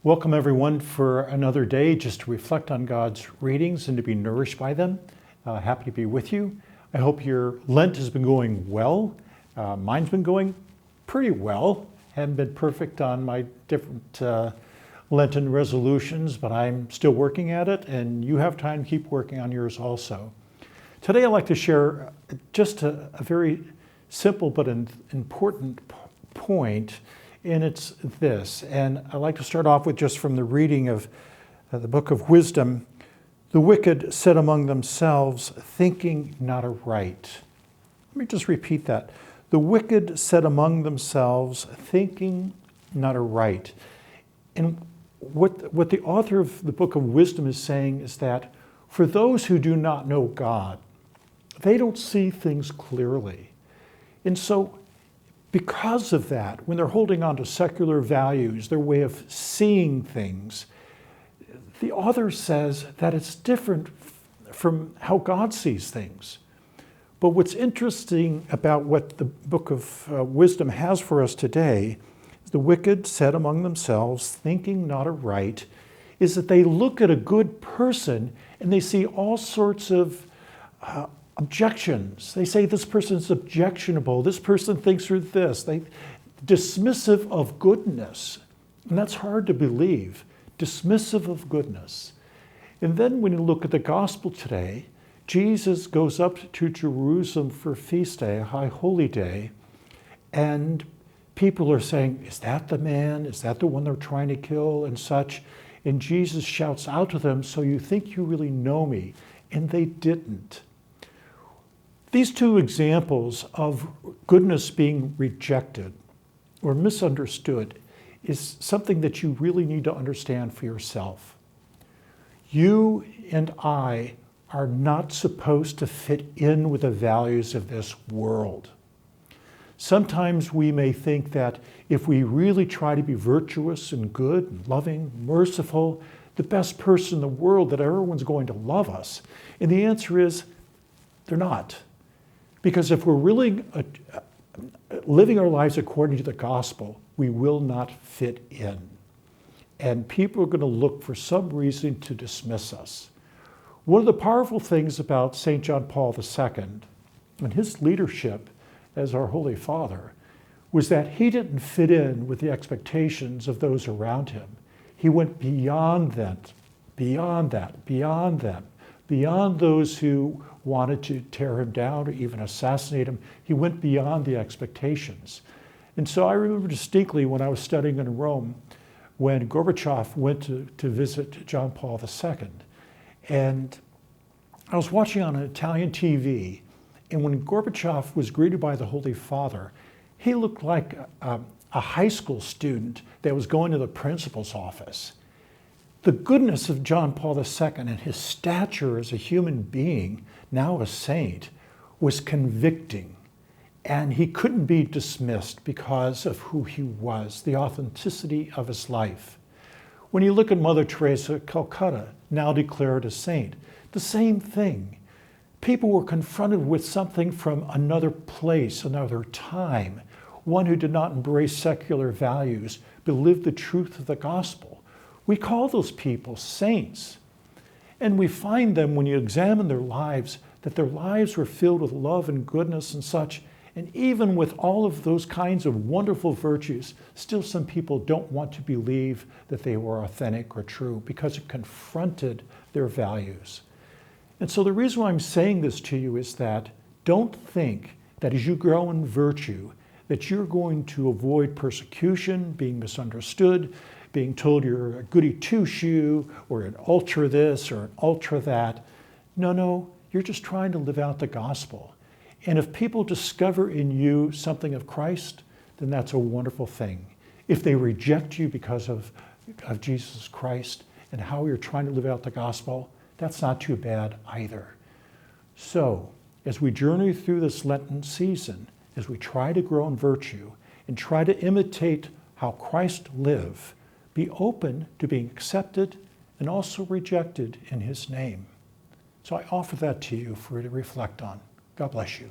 Welcome everyone for another day just to reflect on God's readings and to be nourished by them. Happy to be with you. I hope your Lent has been going well. Mine's been going pretty well. Haven't been perfect on my different Lenten resolutions, but I'm still working at it, and you have time to keep working on yours also. Today I'd like to share just a very simple but important point, and it's this. And I'd like to start off with just from the reading of the book of Wisdom. The wicked said among themselves, thinking not aright. Let me just repeat that. The wicked said among themselves, thinking not aright. And what the author of the book of Wisdom is saying is that for those who do not know God, they don't see things clearly. And so because of that, when they're holding on to secular values, their way of seeing things, the author says that it's different from how God sees things. But what's interesting about what the book of Wisdom has for us today, the wicked said among themselves, thinking not aright, is that they look at a good person and they see all sorts of objections. They say this person's objectionable. This person thinks they're this. They dismissive of goodness. And that's hard to believe. Dismissive of goodness. And then when you look at the gospel today, Jesus goes up to Jerusalem for feast day, a high holy day, and people are saying, is that the man? Is that the one they're trying to kill and such? And Jesus shouts out to them, so you think you really know me? And they didn't. These two examples of goodness being rejected or misunderstood is something that you really need to understand for yourself. You and I are not supposed to fit in with the values of this world. Sometimes we may think that if we really try to be virtuous and good and loving, merciful, the best person in the world, that everyone's going to love us. And the answer is, they're not. Because if we're really living our lives according to the gospel, we will not fit in. And people are going to look for some reason to dismiss us. One of the powerful things about St. John Paul II and his leadership as our Holy Father was that he didn't fit in with the expectations of those around him. He went beyond that, beyond them, beyond those who wanted to tear him down or even assassinate him. He went beyond the expectations. And so I remember distinctly when I was studying in Rome, when Gorbachev went to visit John Paul II. And I was watching on an Italian TV, and when Gorbachev was greeted by the Holy Father, he looked like a high school student that was going to the principal's office. The goodness of John Paul II and his stature as a human being, now a saint, was convicting. And he couldn't be dismissed because of who he was, the authenticity of his life. When you look at Mother Teresa of Calcutta, now declared a saint, the same thing. People were confronted with something from another place, another time, one who did not embrace secular values, but lived the truth of the gospel. We call those people saints. And we find them, when you examine their lives, that their lives were filled with love and goodness and such. And even with all of those kinds of wonderful virtues, still some people don't want to believe that they were authentic or true because it confronted their values. And so the reason why I'm saying this to you is that don't think that as you grow in virtue, that you're going to avoid persecution, being misunderstood, being told you're a goody two-shoe or an ultra this or an ultra that. No, you're just trying to live out the gospel. And if people discover in you something of Christ, then that's a wonderful thing. If they reject you because of Jesus Christ and how you're trying to live out the gospel, that's not too bad either. So, as we journey through this Lenten season, as we try to grow in virtue and try to imitate how Christ lived, be open to being accepted and also rejected in his name. So I offer that to you for you to reflect on. God bless you.